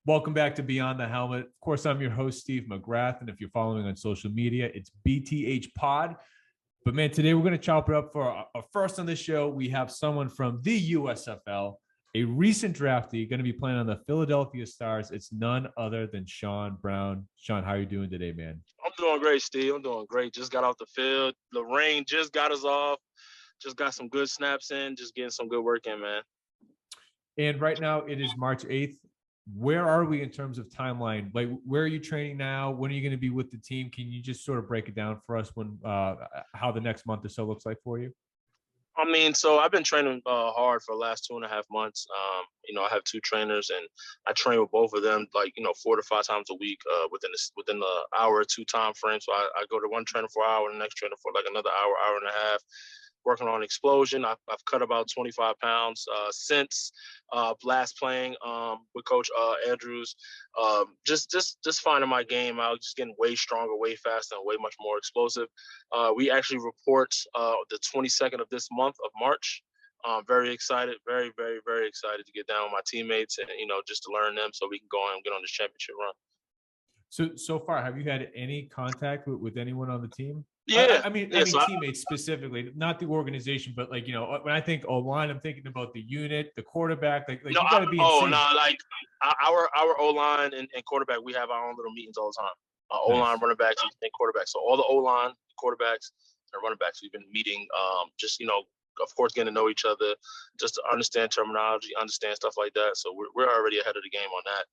Welcome back to Beyond the Helmet. Of course, I'm your host, Steve McGrath, and if you're following on social media, it's BTH Pod. But man, today we're going to chop it up for a first on this show. We have someone from the USFL, a recent draftee, going to be playing on the Philadelphia Stars. It's none other than Sean Brown. Sean, how are you doing today, man? I'm doing great, Steve. I'm doing great. Just got off the field. The rain just got us off. Just got some good snaps in. Just getting some good work in, man. And right now it is March 8th. Where are we in terms of timeline? Like, where are you training now? When are you going to be with the team? Can you just sort of break it down for us when how the next month or so looks like for you? I mean, so I've been training hard for the last 2.5 months. I have two trainers, and I train with both of them, 4 to 5 times a week within the hour or two time frame. So I go to one trainer for an hour, and the next trainer for like another hour and a half. Working on explosion. I've cut about 25 pounds since last playing with Coach Andrews. Just finding my game out, just getting way stronger, way faster, and way much more explosive. We actually report the 22nd of this month of March. Very excited, very, very, very excited to get down with my teammates and, just to learn them so we can go and get on this championship run. So far, have you had any contact with anyone on the team? Yeah, I mean teammates specifically, not the organization, but when I think O-line, I'm thinking about the unit, the quarterback. Like you got to be. Our O-line and quarterback, we have our own little meetings all the time. O-line, running backs, and quarterbacks. So all the O-line, quarterbacks, and running backs, we've been meeting. Of course, getting to know each other, just to understand terminology, understand stuff like that. So we're already ahead of the game on that.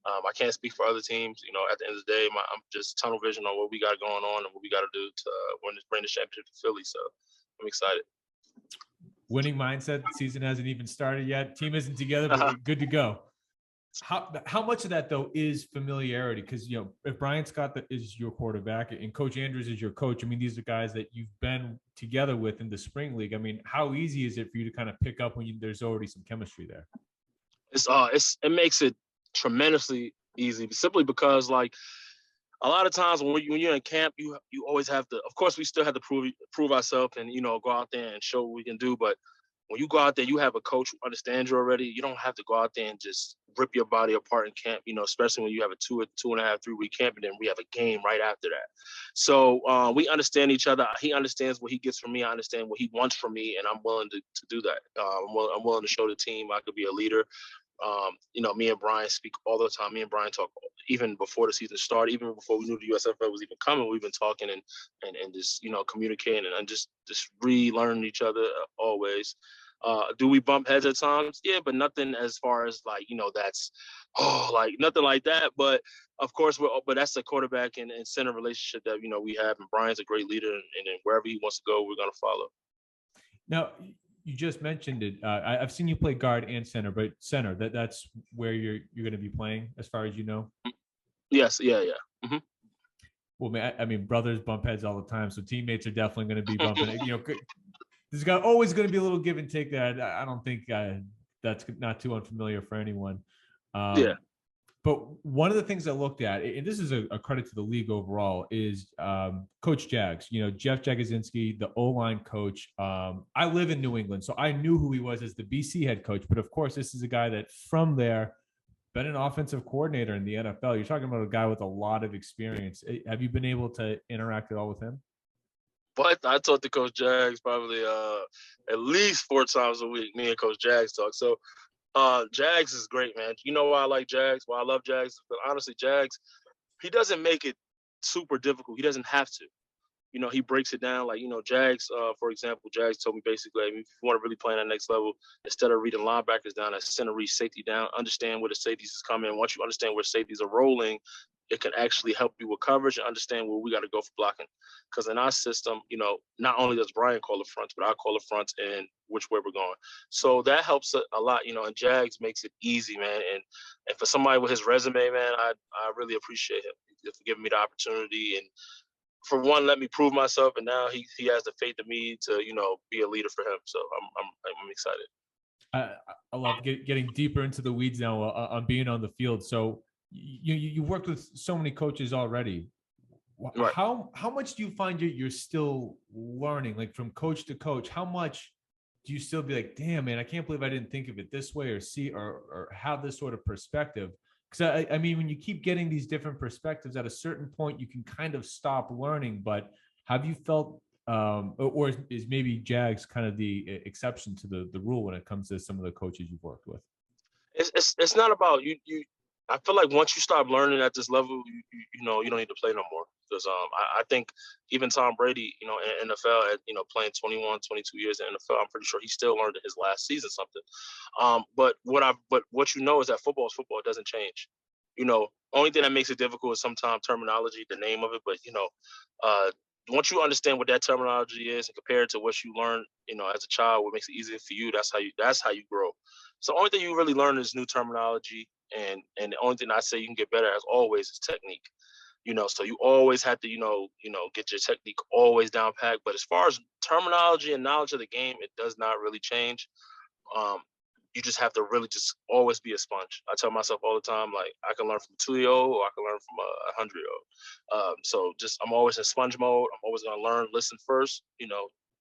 I can't speak for other teams. At the end of the day, I'm just tunnel vision on what we got going on and what we got to do to bring the championship to Philly. So I'm excited. Winning mindset. The season hasn't even started yet. Team isn't together, but we're good to go. How much of that though is familiarity? Because if Brian Scott is your quarterback and Coach Andrews is your coach, I mean these are guys that you've been together with in the spring league. I mean, how easy is it for you to kind of pick up when there's already some chemistry there? It makes it tremendously easy, simply because a lot of times when you're in camp, you always have to. Of course, we still have to prove ourselves and go out there and show what we can do. But when you go out there, you have a coach who understands you already. You don't have to go out there and just rip your body apart in camp. Especially when you have a 2.5, 3 week camp, and then we have a game right after that. So we understand each other. He understands what he gets from me. I understand what he wants from me, and I'm willing to do that. I'm willing to show the team I could be a leader. Me and Brian speak all the time. Me and Brian talk even before the season started, even before we knew the USFL was even coming. We've been talking and just communicating and just relearning each other always. Do we bump heads at times? Yeah, but nothing as far as that's nothing like that. But of course, but that's the quarterback and center relationship that we have. And Brian's a great leader, and wherever he wants to go, we're gonna follow. Now, you just mentioned it. I've seen you play guard and center, but center, that's where you're going to be playing as far as you know? Yes. Yeah. Mm-hmm. Well, man, I mean, brothers bump heads all the time, so teammates are definitely going to be bumping. There's always going to be a little give and take that. I don't think that's not too unfamiliar for anyone. Yeah. But one of the things I looked at, and this is a credit to the league overall, is Coach Jags. Jeff Jagodzinski, the O-line coach. I live in New England, so I knew who he was as the BC head coach. But of course, this is a guy that from there been an offensive coordinator in the NFL. You're talking about a guy with a lot of experience. Have you been able to interact at all with him? But I talk to Coach Jags probably at least 4 times a week. Me and Coach Jags talk. So Jags is great, man. You know why I like Jags? Why I love Jags? But honestly, Jags, he doesn't make it super difficult. He doesn't have to. He breaks it down. Jags, for example, Jags told me basically, if you want to really play on that next level, instead of reading linebackers down, as center read safety down, understand where the safeties is coming. Once you understand where safeties are rolling, it can actually help you with coverage and understand where we got to go for blocking. Because in our system, not only does Brian call the fronts, but I call the fronts and which way we're going. So that helps a lot, and Jags makes it easy, man. And for somebody with his resume, man, I really appreciate him for giving me the opportunity and for one, let me prove myself. And now he has the faith in me to, be a leader for him. So I'm excited. I love getting deeper into the weeds now on being on the field. So you worked with so many coaches already. Right. How much do you find you're still learning, like from coach to coach? How much do you still be like, damn, man, I can't believe I didn't think of it this way or see or have this sort of perspective? because I mean, when you keep getting these different perspectives, at a certain point, you can kind of stop learning. But have you felt, or is maybe Jags kind of the exception to the rule when it comes to some of the coaches you've worked with? It's not about you. I feel like once you stop learning at this level, you know you don't need to play no more. Because I think even Tom Brady, you know, in NFL, at, you know, playing 21, 22 years in NFL, I'm pretty sure he still learned in his last season something. But what you know is that football is football. It doesn't change. You know, only thing that makes it difficult is sometimes terminology, the name of it. But you know, uh, once you understand what that terminology is and compare it to what you learned, you know, as a child, what makes it easier for you, that's how you grow. So the only thing you really learn is new terminology, and the only thing I say you can get better as always is technique. You know, so you always have to, get your technique always down packed. But as far as terminology and knowledge of the game, it does not really change. Um, you just have to really just always be a sponge. I tell myself all the time, like I can learn from a 2-year-old or I can learn from a 100-year-old. So just I'm always in sponge mode. I'm always gonna learn, listen first,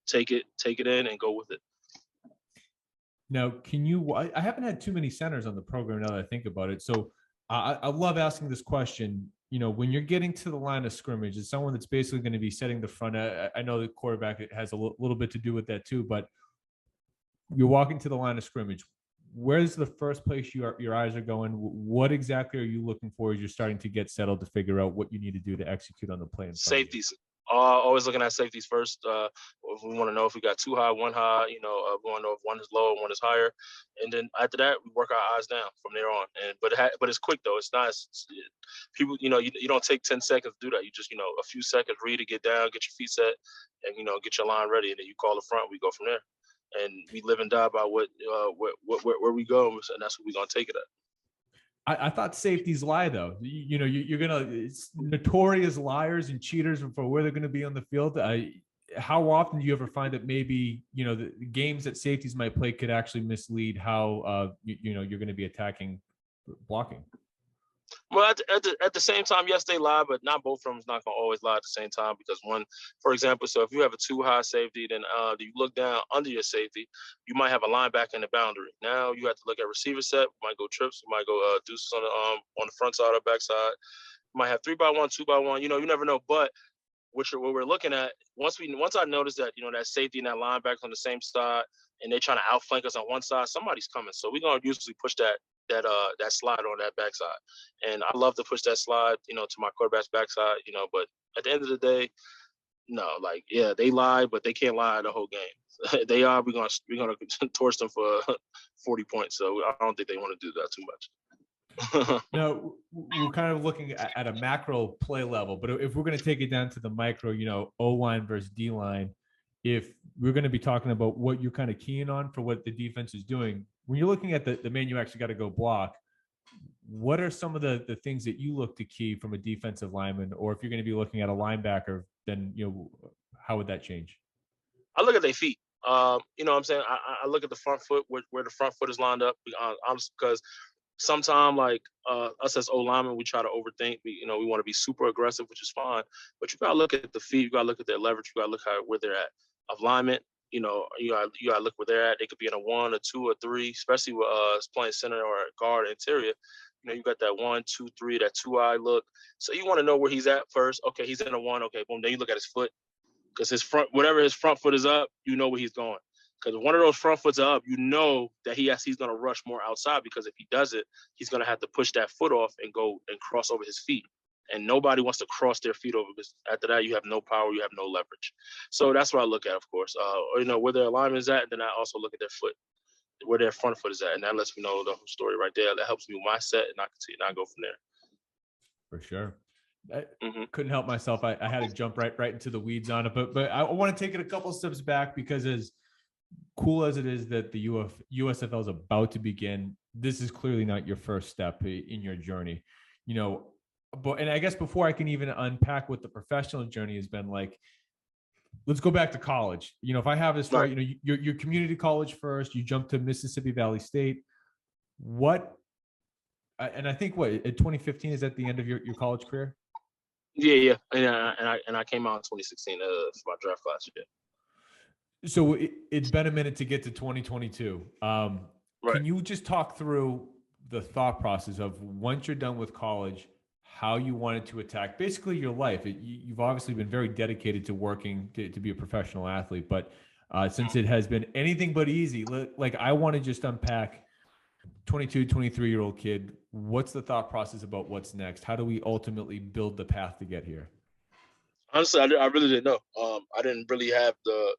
take it in and go with it. Now, I haven't had too many centers on the program now that I think about it. So I love asking this question. You know, when you're getting to the line of scrimmage, it's someone that's basically going to be setting the front. I know the quarterback has a little bit to do with that too, but you're walking to the line of scrimmage. Where's the first place your eyes are going? What exactly are you looking for as you're starting to get settled to figure out what you need to do to execute on the play in front of you? Safeties. Always looking at safeties first. We want to know if we got two high, one high. We want to know if one is low and one is higher, and then after that, we work our eyes down from there on. But it's quick though. It's not people. You don't take 10 seconds to do that. You just a few seconds, read it, get down, get your feet set, and get your line ready, and then you call the front. We go from there, and we live and die by where we go, and that's what we're gonna take it at. I thought safeties lie though. You're gonna, it's notorious liars and cheaters for where they're going to be on the field. How often do you ever find that maybe the games that safeties might play could actually mislead how you're going to be attacking blocking? Well, at the same time, yes, they lie, but not both of them is not going to always lie at the same time because one, for example, so if you have a too high safety, then you look down under your safety, you might have a linebacker in the boundary. Now you have to look at receiver set. You might go trips. You might go deuces on the front side or back side. You might have 3-by-1, 2-by-1. You never know. But what we're looking at once I notice that that safety and that linebacker on the same side and they're trying to outflank us on one side, somebody's coming. So we're gonna usually push that slide on that backside. And I love to push that slide, to my quarterback's backside, but at the end of the day, no, like, yeah, they lie, but they can't lie the whole game. We're gonna torch them for 40 points. So I don't think they want to do that too much. No, we're kind of looking at a macro play level, but if we're going to take it down to the micro, O-line versus D-line, if we're going to be talking about what you're kind of keying on for what the defense is doing, when you're looking at the man you actually got to go block, what are some of the things that you look to key from a defensive lineman? Or if you're going to be looking at a linebacker, then, how would that change? I look at their feet. You know what I'm saying? I look at the front foot, where the front foot is lined up. Because sometimes, like us as O linemen, we try to overthink. We want to be super aggressive, which is fine. But you gotta look at the feet. You gotta look at their leverage. You gotta look where they're at. Of alignment, you gotta look where they're at. They could be in a 1, a 2, or 3, especially with playing center or guard interior. You got that 1, 2, 3, that 2-eye look. So you want to know where he's at first. Okay, he's in a 1. Okay, boom. Then you look at his foot because whatever his front foot is up, you know where he's going. Because one of those front foots are up, you know that he's going to rush more outside because if he does it, he's going to have to push that foot off and go and cross over his feet. And nobody wants to cross their feet over because after that, you have no power, you have no leverage. So that's what I look at, of course. Where their alignment is at, and then I also look at their foot, where their front foot is at. And that lets me know the whole story right there. That helps me with my set, and I continue, and I go from there. For sure. I couldn't help myself. I had to jump right into the weeds on it, but I want to take it a couple steps back because as cool as it is that the USFL is about to begin, this is clearly not your first step in your journey, and I guess before I can even unpack what the professional journey has been like, let's go back to college. If I have this right, your community college first, you jump to Mississippi Valley State. And I think at 2015 is that the end of your college career? Yeah. And I came out in 2016 for my draft class. Yeah. So it's been a minute to get to 2022. Right. Can you just talk through the thought process of once you're done with college, how you wanted to attack basically your life. You've obviously been very dedicated to working to be a professional athlete, but since it has been anything but easy, like I want to just unpack 22, 23-year-old kid. What's the thought process about what's next? How do we ultimately build the path to get here? Honestly, I really didn't know. I didn't really have the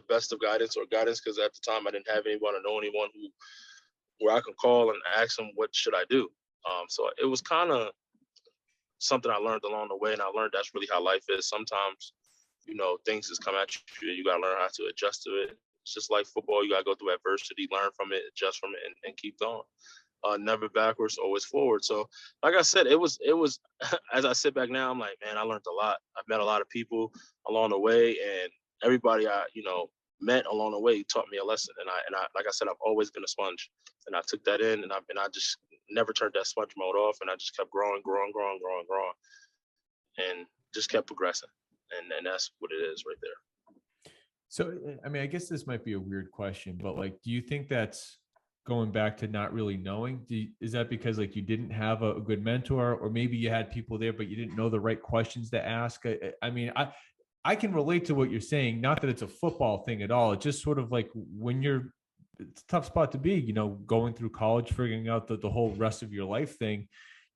best of guidance because at the time I didn't have anyone or know anyone where I can call and ask them what should I do. So it was kind of something I learned along the way, and I learned that's really how life is. Sometimes, things just come at you. You got to learn how to adjust to it. It's just like football. You got to go through adversity, learn from it, adjust from it, and keep going. Never backwards, always forward. So, like I said, it was. As I sit back now, I'm like, man, I learned a lot. I've met a lot of people along the way, and everybody I met along the way taught me a lesson. And I like I said, I've always been a sponge, and I took that in, and I just never turned that sponge mode off, and I just kept growing, and just kept progressing. And that's what it is right there. So, I mean, I guess this might be a weird question, but like, do you think that's going back to not really knowing? Is that because like you didn't have a good mentor, or maybe you had people there, but you didn't know the right questions to ask? I mean, I can relate to what you're saying. Not that it's a football thing at all. It's just sort of like when it's a tough spot to be, going through college, figuring out the whole rest of your life thing.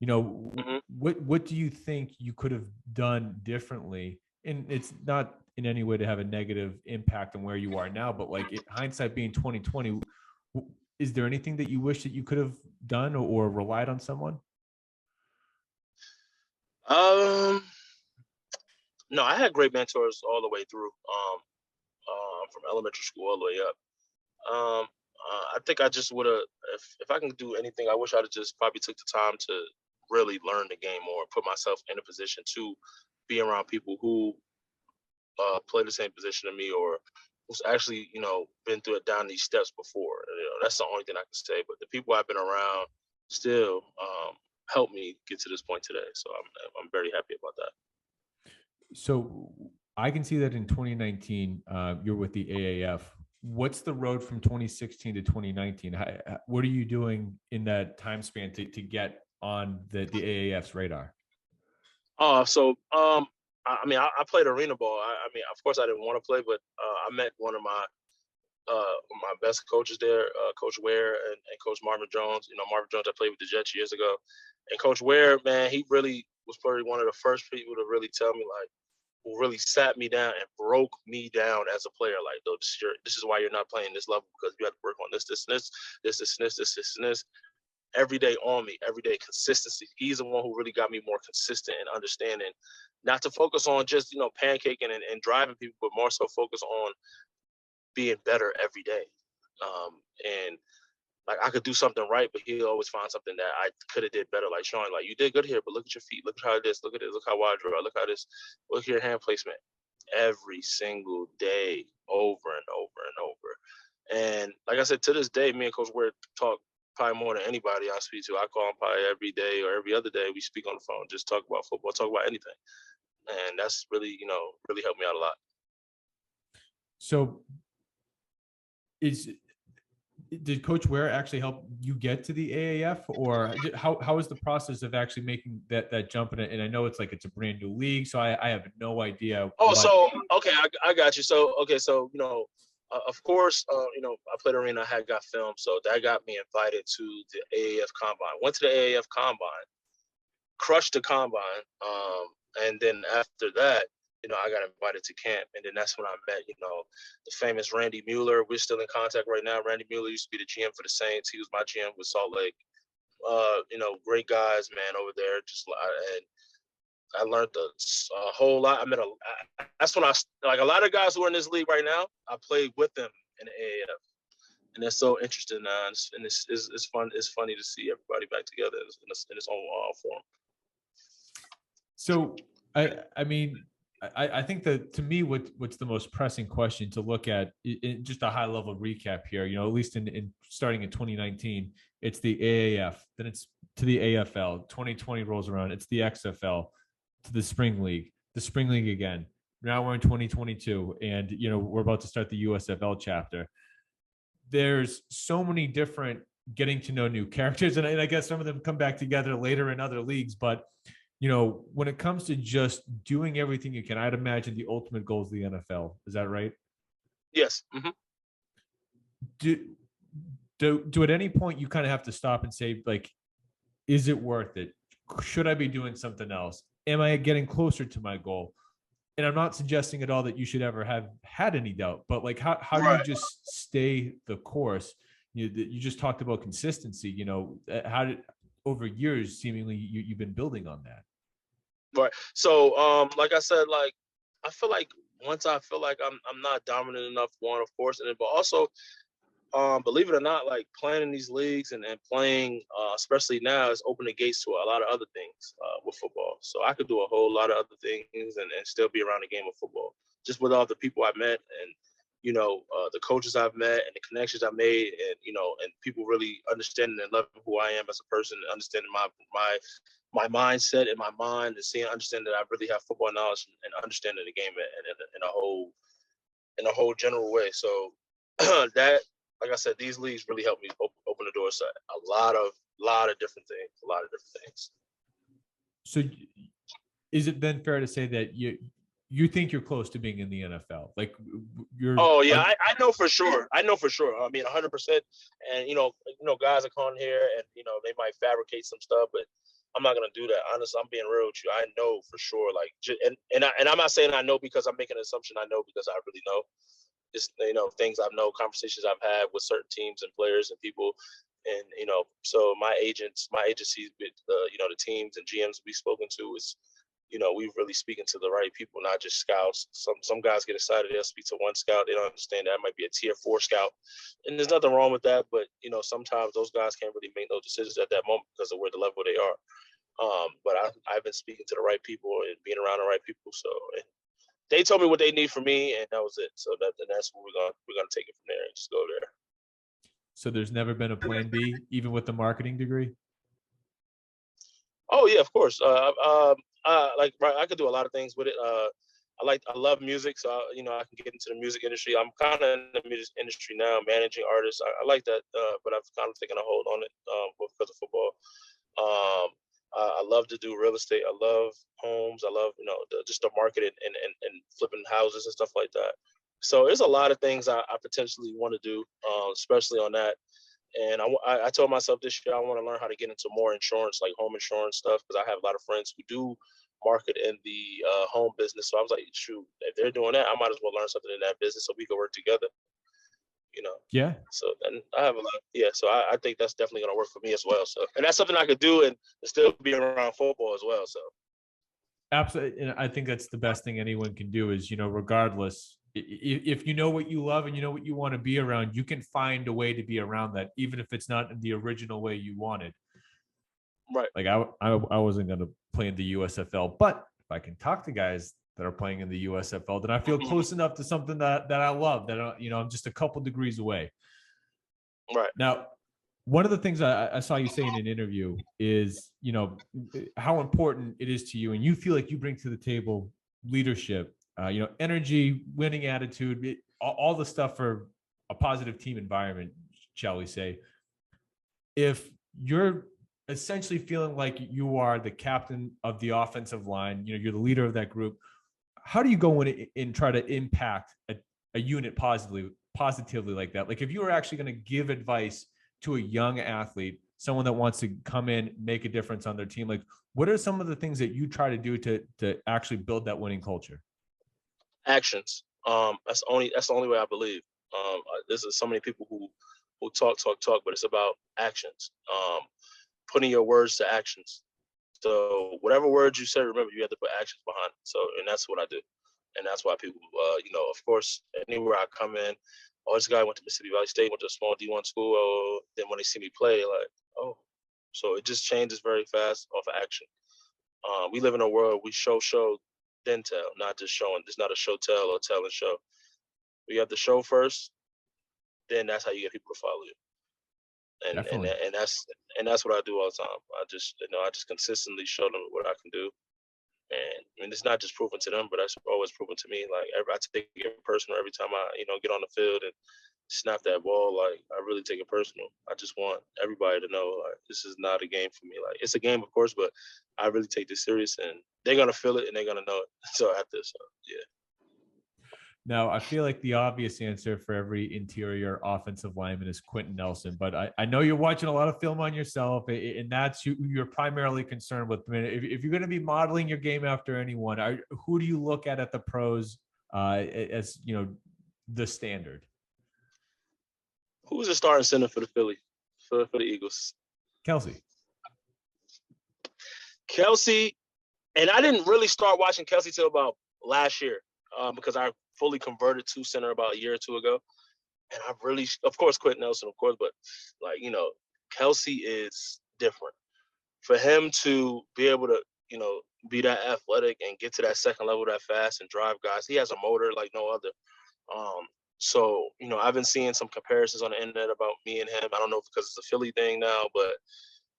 Mm-hmm. What do you think you could have done differently? And it's not in any way to have a negative impact on where you are now, but like hindsight being 2020, is there anything that you wish that you could have done or relied on someone? No, I had great mentors all the way through, from elementary school all the way up. I think I just would have, if I can do anything, I wish I'd have just probably took the time to really learn the game more, put myself in a position to be around people who play the same position as me, or who's actually, been through it down these steps before. That's the only thing I can say. But the people I've been around still helped me get to this point today. So I'm very happy about that. So I can see that in 2019, you're with the AAF. What's the road from 2016 to 2019? What are you doing in that time span to get on the AAF's radar? I played arena ball. I mean, of course, I didn't want to play, but I met one of my best coaches there, Coach Ware and Coach Marvin Jones. Marvin Jones, I played with the Jets years ago, and Coach Ware, man, he really was probably one of the first people to really tell me, like, who really sat me down and broke me down as a player. Like, though, this is why you're not playing this level, because you have to work on this, and this every day on me, every day consistency. He's the one who really got me more consistent and understanding, not to focus on just, pancaking and driving people, but more so focus on being better every day. And like, I could do something right, but he'll always find something that I could have did better. Like, Sean, like, you did good here, but look at your feet. Look at how this, look at this, look how wide you are, look how this, look at your hand placement. Every single day, over and over and over. And like I said, to this day, me and Coach Ware talk probably more than anybody I speak to. I call him probably every day or every other day. We speak on the phone, just talk about football, talk about anything. And that's really, really helped me out a lot. So did Coach Ware actually help you get to the AAF, or how is the process of actually making that jump in it? And I know it's a brand new league, so I have no idea. So okay, I got you. So okay, so of course, I played arena. I had got filmed, so that got me invited to the AAF Combine. Went to the AAF Combine, crushed the Combine, and then after that, I got invited to camp, and then that's when I met, the famous Randy Mueller. We're still in contact right now. Randy Mueller used to be the GM for the Saints. He was my GM with Salt Lake. Great guys, man, over there. And I learned a whole lot. That's when like a lot of guys who are in this league right now, I played with them in the AAF. And that's so interesting, and it's fun. It's funny to see everybody back together in its own form. So, I mean, I think that to me, what's the most pressing question to look at, in just a high level recap here, at least in starting in 2019, it's the AAF, then it's to the AFL. 2020 rolls around, it's the XFL, to the spring league again. Now we're in 2022, and we're about to start the USFL chapter. There's so many different getting to know new characters, and I guess some of them come back together later in other leagues. But you know, when it comes to just doing everything you can, I'd imagine the ultimate goal is the NFL. Is that right? Yes. Do do at any point you kind of have to stop and say, like, is it worth it? Should I be doing something else? Am I getting closer to my goal? And I'm not suggesting at all that you should ever have had any doubt, but like, how do you Right. just stay the course? You just talked about consistency. How did over years seemingly you've been building on that? Right. So, like I said, like I feel like once I feel like I'm not dominant enough, one, of course, and then, but also, believe it or not, like playing in these leagues and playing, especially now, is open the gates to a lot of other things with football. So I could do a whole lot of other things and still be around the game of football, just with all the people I met and the coaches I've met and the connections I made, and and people really understanding and loving who I am as a person, and understanding my mindset and my mind, and understanding that I really have football knowledge and understanding the game in a whole general way. So that, like I said, these leagues really helped me open the doors to a lot of different things, a lot of different things. So is it then fair to say that you think you're close to being in the NFL? Like you're Oh yeah, I know for sure. I know for sure. I mean, 100%. And guys are calling here, and they might fabricate some stuff, but I'm not gonna do that. Honestly, I'm being real with you. I know for sure. Like, and I'm not saying I know because I'm making an assumption. I know because I really know. Just things I've known, conversations I've had with certain teams and players and people, and so my agencies with the teams and GMs we've spoken to is, we've really speaking to the right people, not just scouts. Some guys get excited, they'll speak to one scout, they don't understand that might be a tier 4 scout, and there's nothing wrong with that. But sometimes those guys can't really make no decisions at that moment because of where the level they are. But I've been speaking to the right people and being around the right people, so. And they told me what they need from me, and that was it. So that's what we're gonna take it from there and just go there. So there's never been a plan B, even with the marketing degree? Oh yeah, of course. Like right, I could do a lot of things with it. I love music, so I can get into the music industry. I'm kind of in the music industry now, managing artists. I like that, but I've kind of taken a hold on it because of football. Um, I love to do real estate. I love homes. I love just the market and flipping houses and stuff like that. So there's a lot of things I potentially want to do, especially on that. And I told myself this year I want to learn how to get into more insurance, like home insurance stuff, because I have a lot of friends who do market in the home business. So I was like, shoot, if they're doing that, I might as well learn something in that business so we can work together. Yeah. So then I have a lot. Yeah. So I think that's definitely going to work for me as well. So, and that's something I could do and still be around football as well. So. Absolutely. And I think that's the best thing anyone can do is, regardless, if you know what you love and you know what you want to be around, you can find a way to be around that, even if it's not in the original way you wanted. Right. Like I wasn't going to play in the USFL, but if I can talk to guys that are playing in the USFL, then I feel close enough to something that I love, that I'm just a couple degrees away. Right. Now, one of the things I saw you say in an interview is, how important it is to you, and you feel like you bring to the table leadership, energy, winning attitude, all the stuff for a positive team environment, shall we say. If you're essentially feeling like you are the captain of the offensive line, you're the leader of that group, how do you go in and try to impact a unit positively like that? Like if you were actually going to give advice to a young athlete, someone that wants to come in, make a difference on their team, like what are some of the things that you try to do to actually build that winning culture? Actions. That's the only way I believe. There's so many people who talk, but it's about actions. Putting your words to actions. So whatever words you say, remember you have to put actions behind it. So, and that's what I do, and that's why people, of course, anywhere I come in, oh, this guy went to Mississippi Valley State, went to a small D1 school. Oh, then when they see me play, like, oh, so it just changes very fast off of action. We live in a world we show, then tell, not just showing. It's not a show tell or tell and show. We have to show first, then that's how you get people to follow you. Definitely. And that's what I do all the time. I just consistently show them what I can do. And I mean, it's not just proven to them, but that's always proven to me. Like I take it personal every time I, get on the field, and snap that ball, like I really take it personal. I just want everybody to know, like, this is not a game for me. Like, it's a game, of course, but I really take this serious, and they're gonna feel it and they're gonna know it. So after, so yeah. Now, I feel like the obvious answer for every interior offensive lineman is Quentin Nelson, but I know you're watching a lot of film on yourself, and that's who you're primarily concerned with. I mean, if you're going to be modeling your game after anyone, who do you look at the pros as, the standard? Who's the starting center for the Philly, for the Eagles? Kelsey. Kelsey, and I didn't really start watching Kelsey till about last year because I fully converted to center about a year or two ago. And I really, of course, Quentin Nelson, of course, but like, Kelsey is different. For him to be able to, be that athletic and get to that second level that fast and drive guys, he has a motor like no other. So, I've been seeing some comparisons on the internet about me and him. I don't know if because it's a Philly thing now, but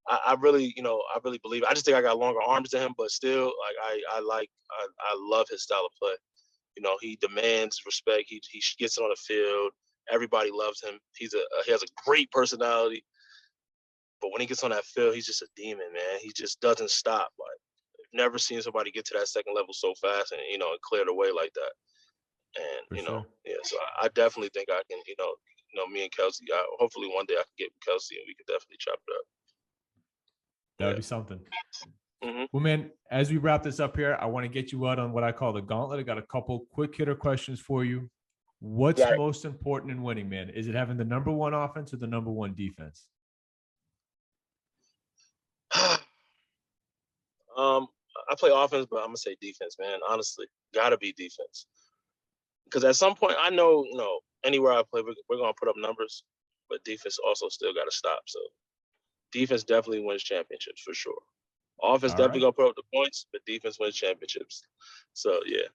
I really, I really believe it. I just think I got longer arms than him, but still, like, I love his style of play. He demands respect. He gets it on the field. Everybody loves him. He has a great personality. But when he gets on that field, he's just a demon, man. He just doesn't stop. Like, I've never seen somebody get to that second level so fast and, and clear the way like that. And, For sure. yeah, so I definitely think I can, me and Kelsey, hopefully one day I can get with Kelsey and we could definitely chop it up. That would be something. Mm-hmm. Well, man, as we wrap this up here, I want to get you out on what I call the gauntlet. I got a couple quick hitter questions for you. What's most important in winning, man? Is it having the number one offense or the number one defense? I play offense, but I'm gonna say defense, man. Honestly, gotta be defense. Because at some point, I know, anywhere I play, we're gonna put up numbers, but defense also still gotta stop. So defense definitely wins championships for sure. Offense definitely gonna put up the points, but defense wins championships. So yeah.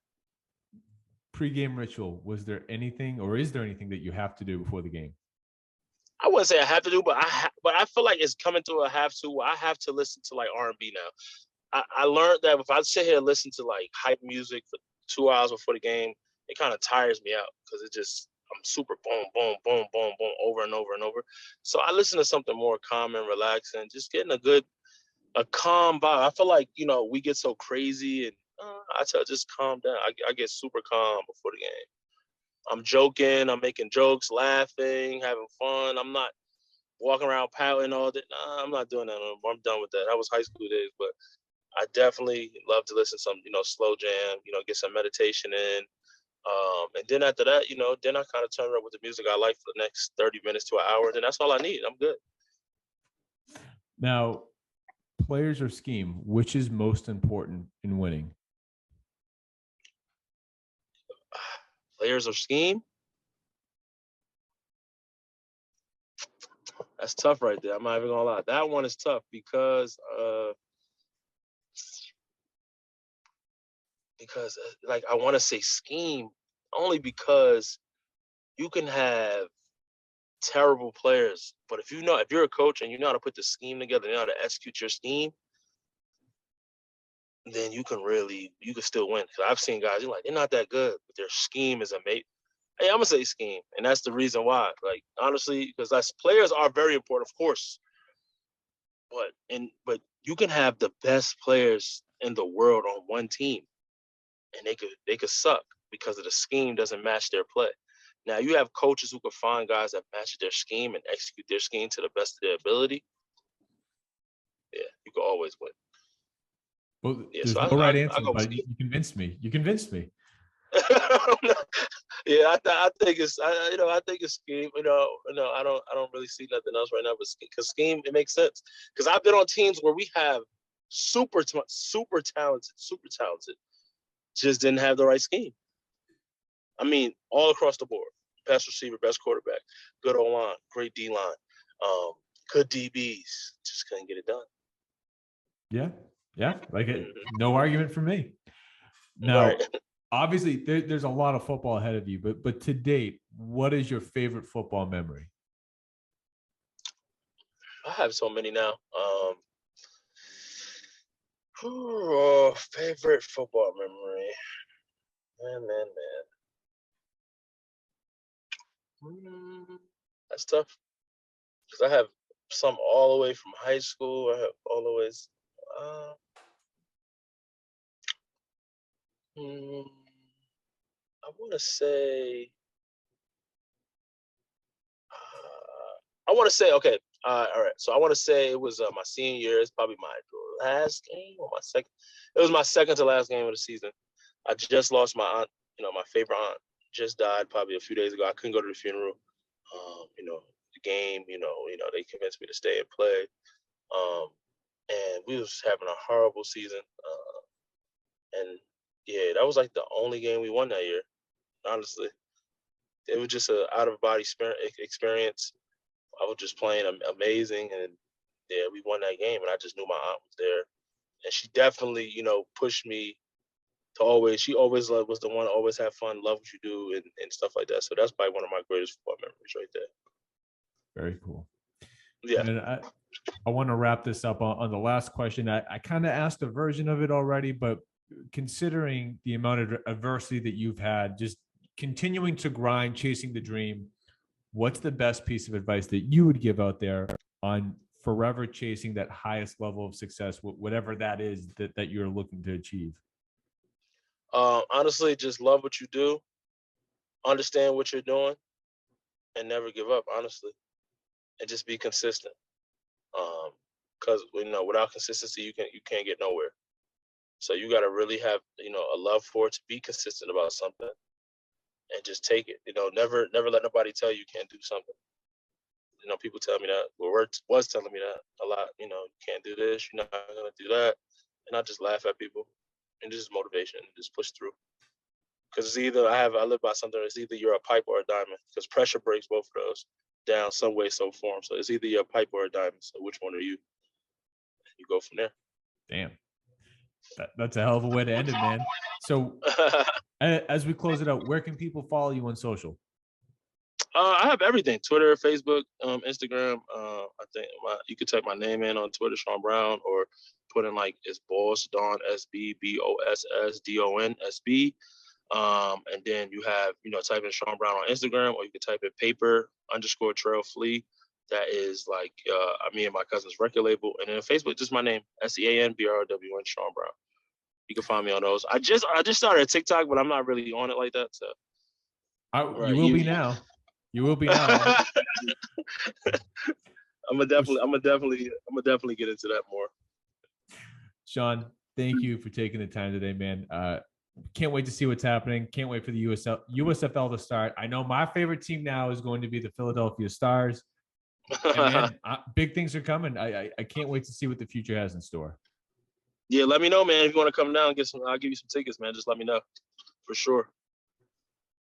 Pre-game ritual. Was there anything, or is there anything that you have to do before the game? I wouldn't say I have to do, but I feel like it's coming to a have to. I have to listen to like R&B now. I learned that if I sit here and listen to like hype music for 2 hours before the game, it kind of tires me out because I'm super boom, boom, boom, boom, boom, over and over and over. So I listen to something more calm and relaxing, just getting a calm vibe. I feel like, we get so crazy and I tell just calm down. I get super calm before the game. I'm joking, I'm making jokes, laughing, having fun. I'm not walking around pouting all day. Nah, I'm not doing that anymore. I'm done with that. That was high school days, but I definitely love to listen to some, slow jam, get some meditation in. And then after that, then I kind of turn up with the music I like for the next 30 minutes to an hour. And then that's all I need. I'm good. Now, players or scheme, which is most important in winning? Players or scheme? That's tough right there. I'm not even gonna lie. That one is tough because like I want to say scheme only because you can have terrible players, but if you're a coach and you know how to put the scheme together, you know how to execute your scheme, then you can still win. Because I've seen guys, they're not that good, but their scheme is amazing. Hey, I'm gonna say scheme, and that's the reason why. Like, honestly, because players are very important, of course, but you can have the best players in the world on one team, and they could suck because of the scheme doesn't match their play. Now you have coaches who can find guys that match their scheme and execute their scheme to the best of their ability. Yeah, you can always win. Well, yeah, there's no right answer, but you convinced me. You convinced me. Yeah, I think it's I think it's scheme. I don't really see nothing else right now, but because scheme, it makes sense. Because I've been on teams where we have super talented, just didn't have the right scheme. I mean, all across the board: best receiver, best quarterback, good O line, great D line, good DBs, just couldn't get it done. Yeah, like no argument for me. Now, right. Obviously, there's a lot of football ahead of you, but to date, what is your favorite football memory? I have so many now. Favorite football memory. Man. That's tough because I have some all the way from high school. I have all the ways. Mm, I want to say. I want to say okay. All right. So I want to say it was my senior year. It's probably my last game or my second. It was my second to last game of the season. I just lost my aunt. You know, my favorite aunt just died probably a few days ago. I couldn't go to the funeral. You know, the game. They convinced me to stay and play. And we was having a horrible season. And yeah, that was like the only game we won that year. Honestly, it was just a out of body experience. I was just playing amazing, and yeah, we won that game. And I just knew my aunt was there, and she definitely, pushed me to always. She always was the one to always have fun, love what you do, and stuff like that. So that's probably one of my greatest football memories right there. Very cool. Yeah. And I want to wrap this up on the last question. I kind of asked a version of it already, but considering the amount of adversity that you've had, just continuing to grind, chasing the dream, what's the best piece of advice that you would give out there on forever chasing that highest level of success, whatever that is that you're looking to achieve? Honestly, just love what you do, understand what you're doing, and never give up. Honestly, and just be consistent. Because without consistency, you can't get nowhere. So you got to really have a love for it to be consistent about something, and just take it. Never let nobody tell you can't do something. People tell me that. Well, was telling me that a lot. You can't do this. You're not gonna do that, and I just laugh at people, and just motivation, and just push through. Because it's either I live by something. It's either you're a pipe or a diamond. Because pressure breaks both of those down some way, some form. So it's either you're a pipe or a diamond. So which one are you? You go from there. Damn, that's a hell of a way to end it, man. So as we close it out, where can people follow you on social? I have everything: Twitter, Facebook, Instagram. I think you could type my name in on Twitter, Sean Brown, or put in it's Boss Don SB BOSSDON SB. And then you have type in Sean Brown on Instagram, or you can type in paper_trail flea. That is me and my cousin's record label, and then Facebook, just my name, SEANBROWN, Sean Brown. You can find me on those. I just started a TikTok, but I'm not really on it like that. So you will be now. You will be now. I'm gonna definitely get into that more. Sean, thank you for taking the time today, man. Can't wait to see what's happening. Can't wait for the USFL to start. I know my favorite team now is going to be the Philadelphia Stars. And man, big things are coming. I can't wait to see what the future has in store. Yeah, let me know, man. If you want to come down and get some, I'll give you some tickets, man. Just let me know, for sure.